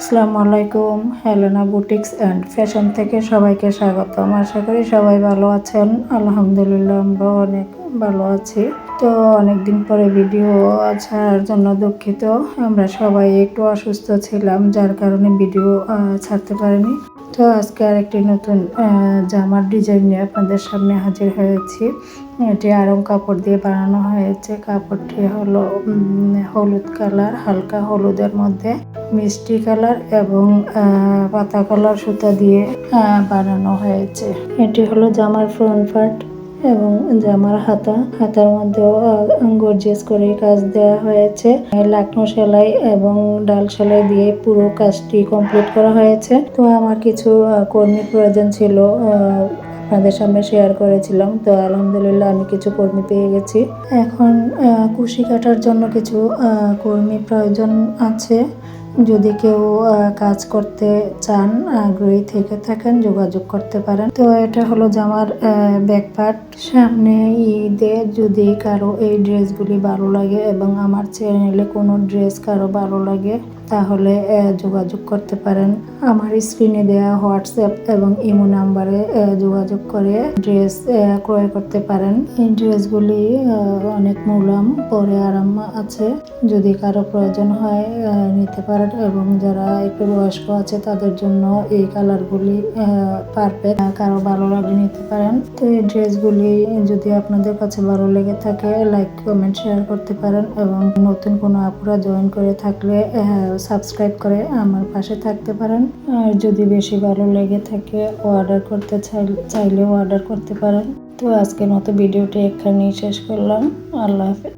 আসসালামু আলাইকুম। Helena boutiques and fashion থেকে সবাইকে স্বাগতম। আশা করি সবাই ভালো আছেন। আলহামদুলিল্লাহ আমরা অনেক ভালো আছি। তো অনেকদিন পরে ভিডিও ছাড়ার জন্য দুঃখিত। আমরা সবাই একটু অসুস্থ ছিলাম, যার কারণে ভিডিও ছাড়তে পারিনি। তো আজকে আরেকটি নতুন জামার ডিজাইন নিয়ে আপনাদের সামনে হাজির হয়েছি। এটি আরং কাপড় দিয়ে বানানো হয়েছে। কাপড়টি হলো হলুদ কালার, হালকা হলুদের মধ্যে মিষ্টি কালার এবং পাতা কালার সুতা দিয়ে বানানো হয়েছে। এটি হলো জামার ফ্রন্ট পার্ট এবং জামার হাতার মধ্যেও গর্জিয়াস করে কাজ দেওয়া হয়েছে। লাকনো সেলাই এবং ডাল সেলাই দিয়ে পুরো কাজটি কমপ্লিট করা হয়েছে। তো আমার কিছু কর্মীর প্রয়োজন ছিল, আপনাদের সামনে শেয়ার করেছিলাম। তো আলহামদুলিল্লাহ আমি কিছু কর্মী পেয়ে গেছি। এখন কুশি কাটার জন্য কিছু কর্মী প্রয়োজন আছে। যদি কেউ কাজ করতে চান, আগ্রহী থেকে থাকেন, যোগাযোগ করতে পারেন। তো এটা হলো জামার ব্যাক পার্ট। সামনে ঈদে যদি কারো এই ড্রেসগুলি ভালো লাগে এবং আমার চ্যানেলে কোনো ড্রেস কারো ভালো লাগে, তাহলে যোগাযোগ করতে পারেন। আমার স্ক্রিনে দেওয়া হোয়াটসঅ্যাপ এবং ইমো নাম্বারে যোগাযোগ করে ড্রেস ক্রয় করতে পারেন। এই ড্রেসগুলি অনেক মূল্যাম, পরে আরাম আছে। যদি কারো প্রয়োজন হয় নিতে পারেন এবং যারা একটু বয়স্ক আছে তাদের জন্য এই কালারগুলি পারফেক্ট। কারো ভালো লাগলে নিতে পারেন। তো এই ড্রেসগুলি যদি আপনাদের কাছে ভালো লেগে থাকে, লাইক কমেন্ট শেয়ার করতে পারেন এবং নতুন কোনো আপুরা জয়েন করে থাকলে সাবস্ক্রাইব করে আমার পাশে থাকতে পারেন। আর যদি বেশি ভালো লেগে থাকে অর্ডার করতে চাইলেও অর্ডার করতে পারেন। তো আজকের মতো ভিডিওটি এখানেই শেষ করলাম। আল্লাহ হাফেজ।